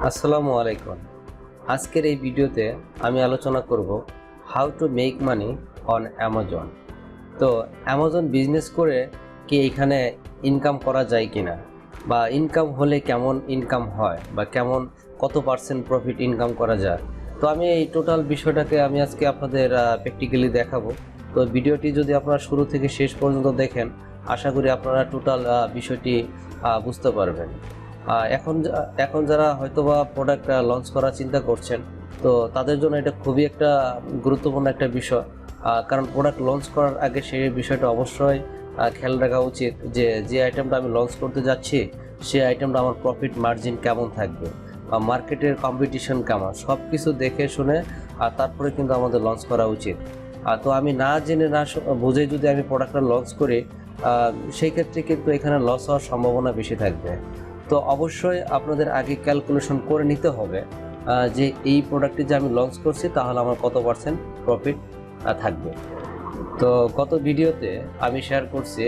আসসালামু আলাইকুম। আজকের এই ভিডিওতে আমি আলোচনা করব how to make money on Amazon. তো অ্যামাজন বিজনেস করে কি এখানে ইনকাম করা যায় কিনা, বা ইনকাম হলে কেমন ইনকাম হয়, বা কত পার্সেন্ট প্রফিট ইনকাম করা যায়। তো আমি এই টোটাল বিষয়টাকে আমি আজকে আপনাদের প্র্যাকটিক্যালি দেখাবো। তো ভিডিওটি যদি আপনারা শুরু থেকে শেষ পর্যন্ত দেখেন, আশা করি আপনারা টোটাল বিষয়টি বুঝতে পারবেন। এখন যারা হয়তোবা প্রোডাক্ট লঞ্চ করার চিন্তা করছেন, তো তাদের জন্য এটা খুবই একটা গুরুত্বপূর্ণ একটা বিষয়। কারণ প্রোডাক্ট লঞ্চ করার আগে সেই বিষয়টা অবশ্যই খেয়াল রাখা উচিত যে আইটেমটা আমি লঞ্চ করতে যাচ্ছি সেই আইটেমটা আমার প্রফিট মার্জিন কেমন থাকবে, বা মার্কেটের কম্পিটিশন কেমন, সব কিছু দেখে শুনে তারপরে কিন্তু আমাদের লঞ্চ করা উচিত। তো আমি না জেনে না বুঝে যদি আমি প্রোডাক্টটা লঞ্চ করি, সেই ক্ষেত্রে কিন্তু এখানে লস হওয়ার সম্ভাবনা বেশি থাকবে। তো অবশ্যই আপনাদের আগে ক্যালকুলেশন করে নিতে হবে যে এই প্রোডাক্টটি যে আমি লঞ্চ করছি তাহলে আমার কত পার্সেন্ট প্রফিট থাকবে। তো গত ভিডিওতে আমি শেয়ার করছি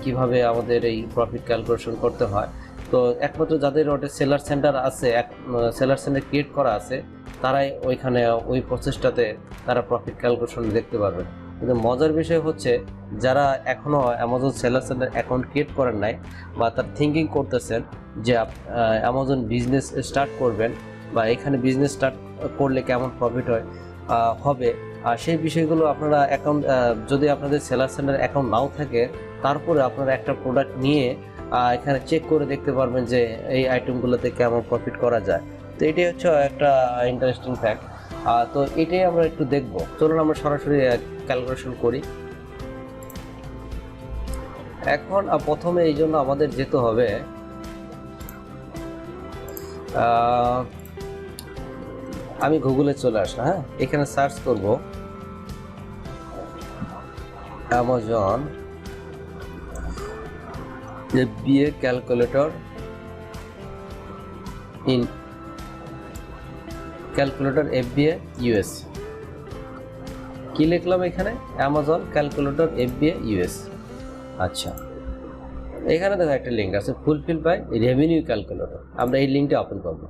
কিভাবে আমাদের এই প্রফিট ক্যালকুলেশন করতে হয়। তো একমাত্র যাদের ওটা সেলার সেন্টার আছে, সেলার সেন্টার ক্রিয়েট করা আছে, তারাই ওইখানে ওই প্রসেসটাতে তারা প্রফিট ক্যালকুলেশন দেখতে পারবেন। কিন্তু মজার বিষয় হচ্ছে, যারা এখনও Amazon seller centre account create করেন নাই, বা তার থিঙ্কিং করতেছেন যে অ্যামাজন বিজনেস স্টার্ট করবেন, বা এখানে বিজনেস স্টার্ট করলে কেমন প্রফিট হবে, আর সেই বিষয়গুলো আপনারা অ্যাকাউন্ট, যদি আপনাদের সেলার সেন্টার অ্যাকাউন্ট নাও থাকে, তারপরে আপনারা একটা প্রোডাক্ট নিয়ে এখানে চেক করে দেখতে পারবেন যে এই আইটেমগুলোতে কেমন প্রফিট করা যায়। তো এটাই হচ্ছে একটা ইন্টারেস্টিং ফ্যাক্ট। তো এটাই আমরা একটু দেখব। চলুন আমরা সরাসরি ক্যালকুলেশন করি। এখন প্রথমে এই জন্য আমাদের যেতে হবে আমি গুগলে চলে আসলাম। হ্যাঁ, এখানে সার্চ করব Amazon FBA calculator FBA US। কি লিখলাম এখানে? Amazon calculator FBA US। আচ্ছা, এখানে দেখো একটা লিঙ্ক আছে, ফুলফিল বাই রেভিনিউ ক্যালকুলেটর। আমরা এই লিঙ্কটা ওপেন করব।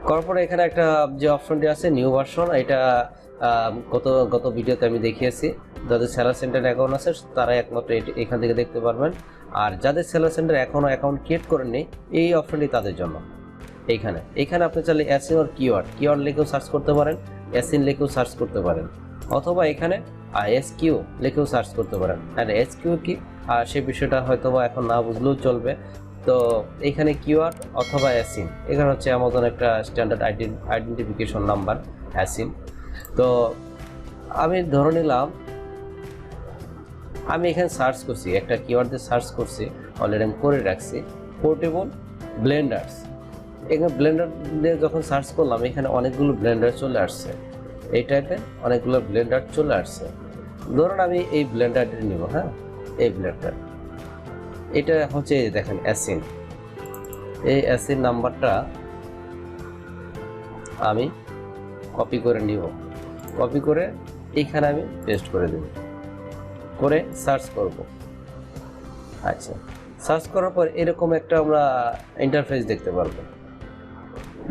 করার পরে এখানে একটা যে অপশনটি আছে নিউ ভার্সন, এটা গত ভিডিওতে আমি দেখিয়েছি। যাদের সেলার সেন্টার অ্যাকাউন্ট আছে তারা একমাত্র এখান থেকে দেখতে পারবেন। আর যাদের সেলার সেন্টার এখনও অ্যাকাউন্ট ক্রিয়েট করেননি, এই অপশনটি তাদের জন্য। এইখানে আপনি চাইলে অ্যাসিন ওর কিওয়ার্ড লিখেও সার্চ করতে পারেন, অ্যাসিন লিখেও সার্চ করতে পারেন, অথবা এখানে SQ লিখেও সার্চ করতে পারেন। আর SQ কি সেই বিষয়টা হয়তোবা এখন না বুঝলেও চলবে। তো এখানে কিওয়ার্ড অথবা অ্যাসিন, এখানে হচ্ছে অ্যামাজন একটা স্ট্যান্ডার্ড আইডেন্টিফিকেশন নাম্বার অ্যাসিন। তো আমি ধরে নিলাম আমি এখানে সার্চ করছি, একটা কিওয়ার্ড দিয়ে সার্চ করছি, অলরেডি আমি করে রাখছি পোর্টেবল ব্লেন্ডার্স। এখানে ব্লেন্ডার দিয়ে যখন সার্চ করলাম, এখানে অনেকগুলো ব্লেন্ডার চলে আসছে, এই টাইপের অনেকগুলো ব্লেন্ডার চলে আসছে। ধরুন আমি এই ব্লেন্ডারটি নিব। হ্যাঁ, এই ব্লেন্ডার, এটা হচ্ছে দেখেন অ্যাসিন। এই অ্যাসিন নাম্বারটা আমি কপি করে নিব, কপি করে এইখানে আমি পেস্ট করে দেব, করে সার্চ করব। আচ্ছা, সার্চ করার পর এরকম একটা আমরা ইন্টারফেস দেখতে পারবো।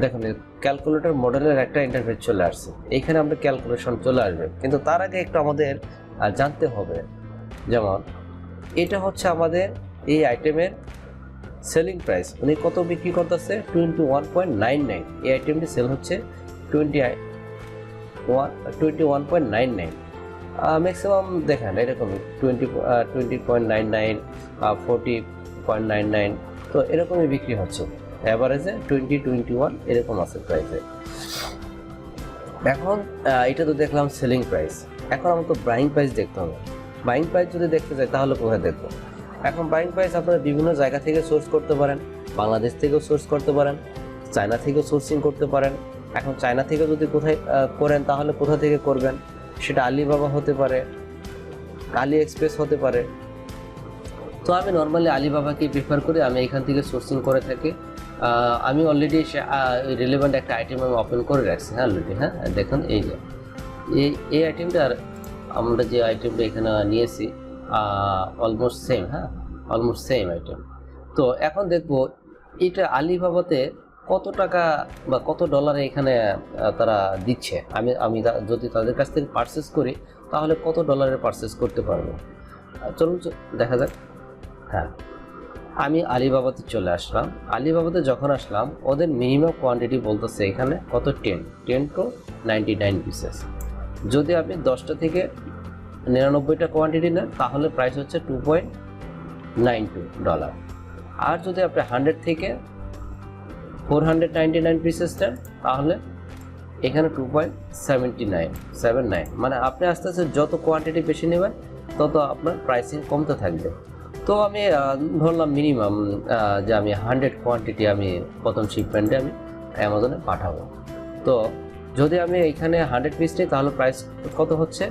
দেখুন, ক্যালকুলেটর মডেলের একটা ইন্টারফেস চলে আসছে। এইখানে আমরা ক্যালকুলেশন চলে আসবে, কিন্তু তার আগে একটু আমাদের জানতে হবে, যেমন এটা হচ্ছে আমাদের এই আইটেমের সেলিং প্রাইস, উনি কত বিক্রি করতেছে? 21.99। এই আইটেমটি সেল হচ্ছে 21.99। ম্যাক্সিমাম দেখেন এরকমই 20.99, 40.99। তো এরকমই বিক্রি হচ্ছে, অ্যাভারেজে 20-21 এরকম আছে প্রাইসে। এখন এটা তো দেখলাম সেলিং প্রাইস। এখন আমাকে বাইং প্রাইস দেখতে হবে। বাইং প্রাইস যদি দেখতে চাই তাহলে কোথায় দেখবো? এখন বাইং প্রাইস আপনারা বিভিন্ন জায়গা থেকে সোর্স করতে পারেন, বাংলাদেশ থেকেও সোর্স করতে পারেন, চায়না থেকেও সোর্সিং করতে পারেন। এখন চায়না থেকে যদি কোথায় করেন তাহলে কোথা থেকে করবেন? সেটা আলিবাবা হতে পারে, আলি এক্সপ্রেস হতে পারে। তো আমি নর্মালি আলিবাবাকে প্রিফার করি, আমি এখান থেকে সোর্সিং করে থাকি। আমি অলরেডি রিলেভেন্ট একটা আইটেম আমি ওপেন করে রাখছি। হ্যাঁ, অলরেডি। হ্যাঁ, দেখুন এই যে এই আইটেমটা, আর আমরা যে আইটেমটা এখানে নিয়েছি অলমোস্ট সেম। হ্যাঁ, অলমোস্ট সেম আইটেম। তো এখন দেখবো এটা আলিবাবাতে কত টাকা বা কত ডলারে এখানে তারা দিচ্ছে। আমি যদি তাদের কাছ থেকে পারচেস করি তাহলে কত ডলারে পারচেস করতে পারবো। চলুন দেখা যাক। হ্যাঁ, আমি আলিবাবাতে চলে আসলাম। আলিবাবাতে যখন আসলাম ওদের মিনিমাম কোয়ান্টিটি বলতেছে এখানে কত, 10 to 99 পিসেস। যদি আপনি 10টা থেকে 99টা কোয়ান্টিটি নেন তাহলে প্রাইস হচ্ছে $2.92। আর যদি আপনি 100 থেকে 499 পিসেস নেন তাহলে এখানে 2.79, মানে আপনি আস্তে আস্তে যত কোয়ান্টিটি বেশি নেবেন তত আপনার প্রাইসিং কমতে থাকবে। তো আমি ধরলাম মিনিমাম যে আমি 100 কোয়ান্টিটি আমি প্রথম শিপমেন্টে আমি অ্যামাজনে পাঠাবো। তো যদি আমি এখানে 100 পিস নিই তাহলে প্রাইস কত হচ্ছে,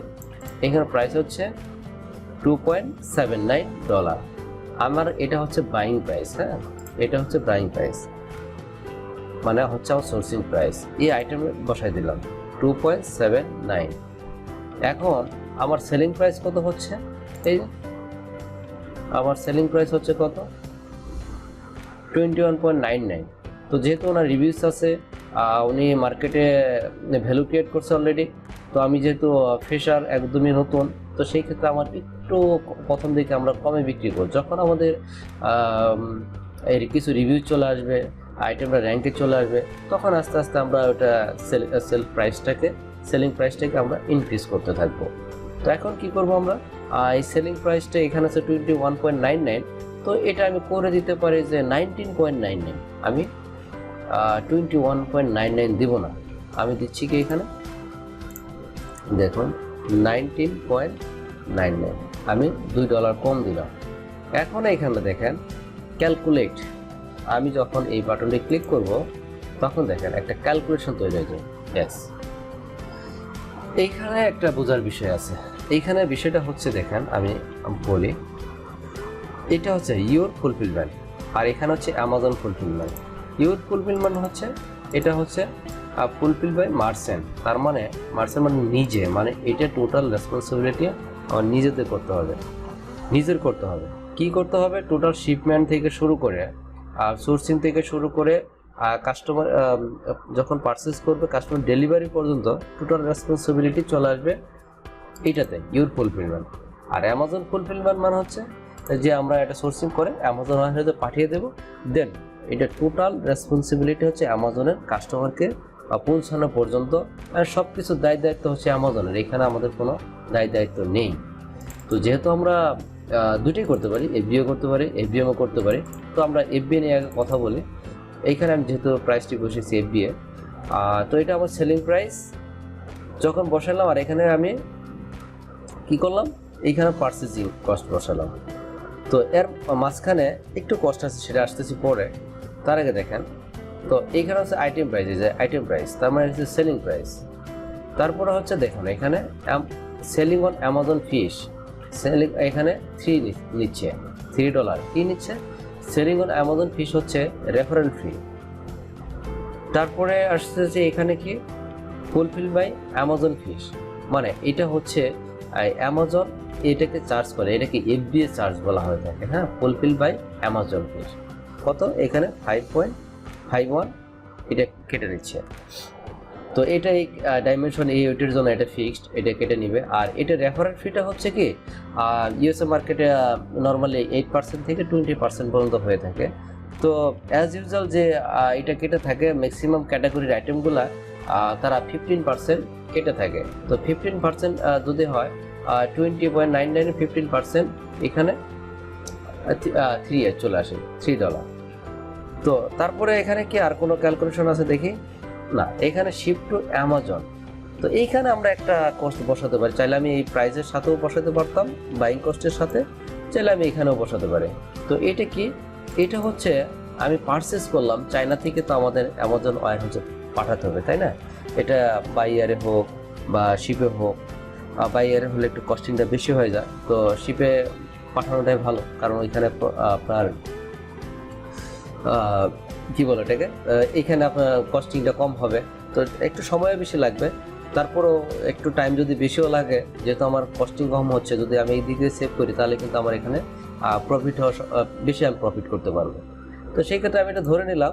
এখানে প্রাইস হচ্ছে $2.79। আমার এটা হচ্ছে বাইং প্রাইস। হ্যাঁ, এটা হচ্ছে বাইং প্রাইস, মানে হচ্ছে আমার সোর্সিং প্রাইস। এই আইটেমে বসাই দিলাম 2.79। এখন আমার সেলিং প্রাইস কত হচ্ছে, এই আমার সেলিং প্রাইস হচ্ছে কত, 21.99। তো যেহেতু ওনার রিভিউস আছে, উনি মার্কেটে ভ্যালু ক্রিয়েট করছে অলরেডি, তো আমি যেহেতু ফ্রেশার একদমই নতুন, তো সেই ক্ষেত্রে আমার একটু প্রথম দিকে আমরা কমে বিক্রি করব। যখন আমাদের এর কিছু রিভিউ চলে আসবে, আইটেমটা র্যাঙ্কে চলে আসবে, তখন আস্তে আস্তে আমরা ওটা সেলিং প্রাইসটাকে আমরা ইনক্রিজ করতে থাকবো। তো এখন কি করব আমরা, এই সেলিং প্রাইসটা এখানে আছে 21.99, তো এটা আমি করে দিতে পারি যে 19.99। আমি 21.99 দিব না, আমি দিচ্ছি কি এখানে দেখুন 19.99, আমি $2 কম দিলাম। এখন এখানে দেখেন ক্যালকুলেট, আমি যখন এই বাটনটি ক্লিক করব তখন দেখেন একটা ক্যালকুলেশন তৈরি হয়ে যায়। ইয়েস, এইখানে একটা বোঝার বিষয় আছে। এইখানে বিষয়টা হচ্ছে দেখেন আমি বলি, এটা হচ্ছে ইউর ফুলফিলমেন্ট আর এখানে হচ্ছে অ্যামাজন ফুলফিলমেন্ট। ইউর ফুলফিলমেন্ট হচ্ছে এটা হচ্ছে ফুলফিল বাই মার্চেন্ট, তার মানে মার্চেন্ট মানে নিজে, মানে এটা টোটাল রেসপন্সিবিলিটি আমার নিজেদের করতে হবে, নিজের করতে হবে। কি করতে হবে, টোটাল শিপমেন্ট থেকে শুরু করে সোর্সিং থেকে শুরু করে কাস্টমার যখন পারচেস করবে কাস্টমার ডেলিভারি পর্যন্ত টোটাল রেসপন্সিবিলিটি চলে আসবে এইটাতে, ইউর ফুলফিলমেন্ট। আর অ্যামাজন ফুলফিলমেন্ট মানে হচ্ছে যে আমরা এটা সোর্সিং করে অ্যামাজন হাতে পাঠিয়ে দেবো, দেন এটা টোটাল রেসপন্সিবিলিটি হচ্ছে অ্যামাজনের কাস্টমারকে পৌঁছানো পর্যন্ত, আর সব কিছু দায় দায়িত্ব হচ্ছে অ্যামাজনের, এখানে আমাদের কোনো দায় দায়িত্ব নেই। তো যেহেতু আমরা দুটোই করতে পারি, এফবিও করতে পারি, এফবিএমও করতে পারি, তো আমরা এফবিএ নিয়ে আগে কথা বলি। এইখানে আমি যেহেতু প্রাইসটি বসেছি এফবিএ, তো এটা আমার সেলিং প্রাইস যখন বসালাম, আর এখানে আমি কি করলাম, এইখানে পারচেজিং কস্ট বসালাম। তো এর মাঝখানে একটু কস্ট আছে, সেটা আসতেছি পরে। তার আগে দেখেন, তো এইখানে হচ্ছে আইটেম প্রাইস, এই যে আইটেম প্রাইস, তার মানে হচ্ছে সেলিং প্রাইস। তারপরে হচ্ছে দেখুন এখানে selling on Amazon fees, selling এখানে 3 নিচ্ছে, $3 কি নিচ্ছে, সেলিং অন অ্যামাজন ফিস হচ্ছে রেফারেল ফি। তারপরে আসছে যে এখানে কি ফুলফিল বাই অ্যামাজন ফিস, মানে এটা হচ্ছে অ্যামাজন এটাকে চার্জ করে, এটাকে এফবিএ চার্জ বলা হয়ে থাকে। হ্যাঁ, ফুলফিল বাই অ্যামাজন ফিস কত, এখানে 5.51 এটা কেটে নিচ্ছে। তো এটা এই ডাইমেনশন এই ওইটার জন্য এটা ফিক্সড, এটা কেটে নিবে। আর এটা রেফারেল ফিটা হচ্ছে কি ইউএসএ মার্কেটে নর্মালি 8% থেকে 20% পর্যন্ত হয়ে থাকে। তো অ্যাজ ইউজুয়াল যে এটা কেটে থাকে, ম্যাক্সিমাম ক্যাটাগরির আইটেমগুলা তারা 15% কেটে থাকে। তো 15% যদি হয় 20.99 15%, এখানে 3 চলে আসে, $3। তো তারপরে এখানে কি আর কোনো ক্যালকুলেশন আছে দেখি না, এখানে শিফট টু অ্যামাজন। তো এইখানে আমরা একটা কস্ট বসাতে পারি, চাইলে আমি এই প্রাইসের সাথেও বসাতে পারতাম, বাইং কস্টের সাথে, চাইলে আমি এখানেও বসাতে পারি। তো এটা কি, এটা হচ্ছে আমি পারচেস করলাম চায়না থেকে, তো আমাদের অ্যামাজন ওয়্যার হচ্ছে পাঠাতে হবে, তাই না? এটা বাই ইয়ারে হোক বা শিপে হোক, বাই ইয়ারে হলে একটু কস্টিংটা বেশি হয়ে যায়, তো শিপে পাঠানোটাই ভালো, কারণ ওইখানে আপনার কি বলে এটাকে, এখানে আপনার কস্টিংটা কম হবে, তো একটু সময় বেশি লাগবে। তারপরও একটু টাইম যদি বেশিও লাগে, যেহেতু আমার কস্টিং কম হচ্ছে, যদি আমি এই দিকে সেভ করি তাহলে কিন্তু আমার এখানে প্রফিট বেশি আমি প্রফিট করতে পারবো। তো সেই ক্ষেত্রে আমি এটা ধরে নিলাম।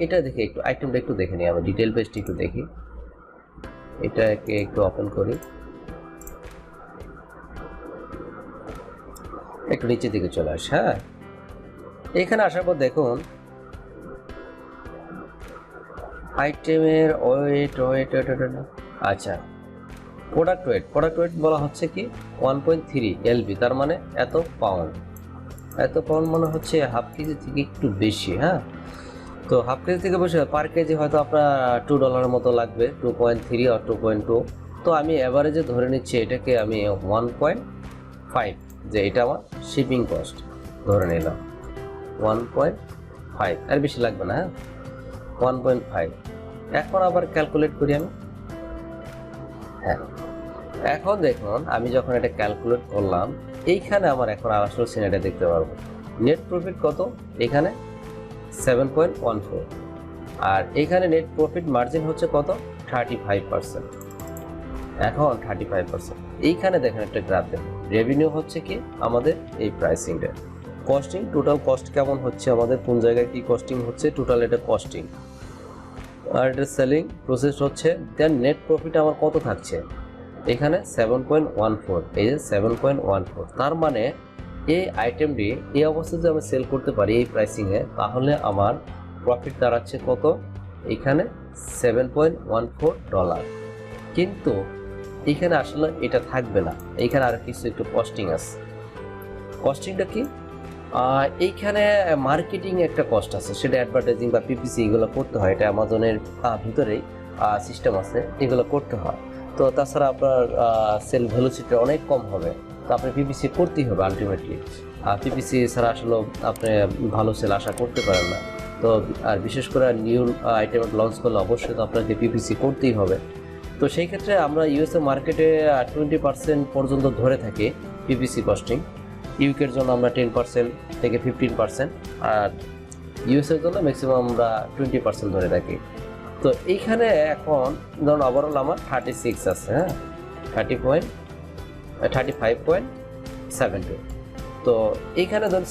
এটা দেখি একটু আইটেমটা একটু দেখে নিই, আমি ডিটেল পেজটি একটু দেখি, এটাকে একটু ওপেন করি, একটু নিচের দিকে চলে আস। হ্যাঁ, এখানে আসার পর দেখুন আইটেমের ওয়েট। আচ্ছা, প্রোডাক্ট ওয়েট বলা হচ্ছে কি 1.3 LB, তার মানে এত পাউন্ড মানে হচ্ছে হাফ কেজি থেকে একটু বেশি। হ্যাঁ, তো হাফ কেজি থেকে বেশি পার কেজি হয়তো আপনার $2 মতো লাগবে, 2.3 আর 2.2। তো আমি অ্যাভারেজে ধরে নিচ্ছি এটাকে আমি 1.5, যে এটা আমার শিপিং কস্ট ধরে নিলাম 1.5, আর বেশি লাগবে না। হ্যাঁ, 1.5। এখন আবার ক্যালকুলেট করি আমি। হ্যাঁ, এখন দেখুন আমি যখন এটা ক্যালকুলেট করলাম, এইখানে আমার এখন আসলে সিনারিটা দেখতে পারবো নেট প্রফিট কত, এখানে 7.14, আর এখানে নেট প্রফিট মার্জিন হচ্ছে কত 35%। এখন 35%, এইখানে দেখেন একটা গ্রাফ দেখুন, রেভিনিউ হচ্ছে কি আমাদের এই প্রাইসিংটা, কস্টিং টোটাল কস্ট কেমন হচ্ছে আমাদের, কোন জায়গায় কি কস্টিং হচ্ছে, টোটাল এটা কস্টিং, আর এটা সেলিং প্রসেস হচ্ছে, দেন নেট প্রফিট আমার কত থাকছে এখানে 7.14, এই যে 7.14। তার মানে এই আইটেমটি এই অবস্থাতে আমি সেল করতে পারি এই প্রাইসিংয়ে, তাহলে আমার প্রফিট দাঁড়াচ্ছে কত এখানে $7.14। কিন্তু এখানে আসলে এটা থাকবে না, এইখানে আর কিছু একটু কস্টিং আছে। কস্টিংটা কি, এইখানে মার্কেটিং একটা কস্ট আছে, সেটা অ্যাডভার্টাইজিং বা পিপিসি এগুলো করতে হয়, এটা অ্যামাজনের ভিতরেই সিস্টেম আছে, এগুলো করতে হয়। তো তাছাড়া আপনার সেল ভ্যালুসিটি অনেক কম হবে, তো আপনি পিপিসি করতেই হবে আলটিমেটলি। পিপিসি ছাড়া আসলে আপনি ভালো সেল আশা করতে পারেন না। তো আর বিশেষ করে নিউ আইটেম লঞ্চ করলে অবশ্যই তো আপনাকে পিপিসি করতেই হবে। তো সেই ক্ষেত্রে আমরা ইউএসএ মার্কেটে 20% পর্যন্ত ধরে থাকি পিপিসি কস্টিং, ইউকের জন্য আমরা 10% থেকে 15%, আর ইউএসএর জন্য ম্যাক্সিমাম আমরা 20% ধরে থাকি। তো এইখানে এখন ধরুন ওভারঅল আমার 36 আছে, হ্যাঁ 35.72। তো এইখানে ধরুন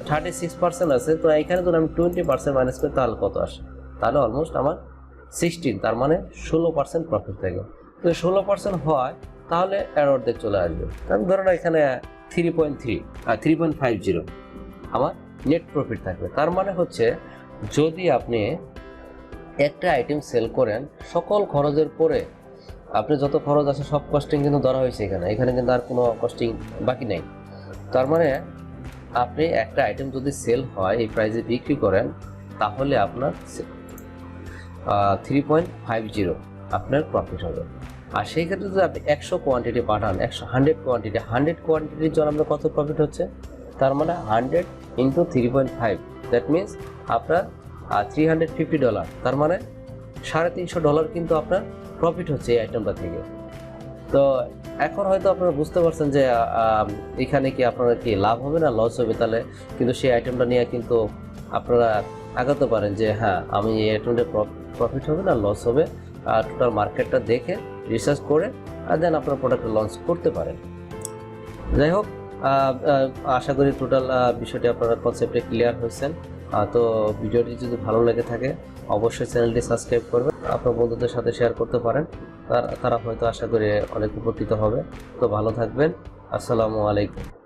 36% আছে, তো এইখানে ধরুন আমি 20% মাইনাস করি, তাহলে কত আসে, তাহলে অলমোস্ট আমার 16, তার মানে 16% প্রফিট থাকে। তো 16% হয় তাহলে এর অর্ধেক চলে আসবে, কারণ ধরুন এখানে 3.50 আমার নেট প্রফিট থাকবে। তার মানে হচ্ছে যদি আপনি একটা আইটেম সেল করেন, সকল খরচের পরে আপনি যত খরচ আছে সব কস্টিং কিন্তু ধরা হয়েছে এখানে কিন্তু আর কোনো কস্টিং বাকি নেই। তার মানে আপনি একটা আইটেম যদি সেল হয় এই প্রাইসে বিক্রি করেন, তাহলে আপনার 3.50 আপনার প্রফিট হবে। আর সেই ক্ষেত্রে যদি আপনি 100 কোয়ান্টিটি পাঠান, 100 কোয়ান্টিটির জন্য আপনার কত প্রফিট হচ্ছে, তার মানে 100 ইন্টু 3.5, দ্যাট মিনস আপনার $350, তার মানে $350 কিন্তু আপনার প্রফিট হচ্ছে এই আইটেমটা থেকে। তো এখন হয়তো আপনারা বুঝতে পারছেন যে এখানে কি আপনারা কি লাভ হবে না লস হবে, তাহলে কিন্তু সেই আইটেমটা নিয়ে কিন্তু আপনারা আগাতে পারেন যে হ্যাঁ আমি এই আইটেমটা প্রফিট হবে না লস হবে, টোটাল মার্কেটটা দেখে রিসার্চ করে আর দেন আপনার প্রোডাক্ট লঞ্চ করতে পারেন। যাই হোক, আশা করি টোটাল বিষয়টি আপনারা কনসেপ্টে ক্লিয়ার হয়েছেন। তো ভিডিওটি যদি ভালো লেগে থাকে অবশ্যই চ্যানেলটি সাবস্ক্রাইব করবেন, আপনার বন্ধুদের সাথে শেয়ার করতে পারেন, তারা হয়তো আশা করি অনেক উপকৃত হবে। তো ভালো থাকবেন, আসসালামু আলাইকুম।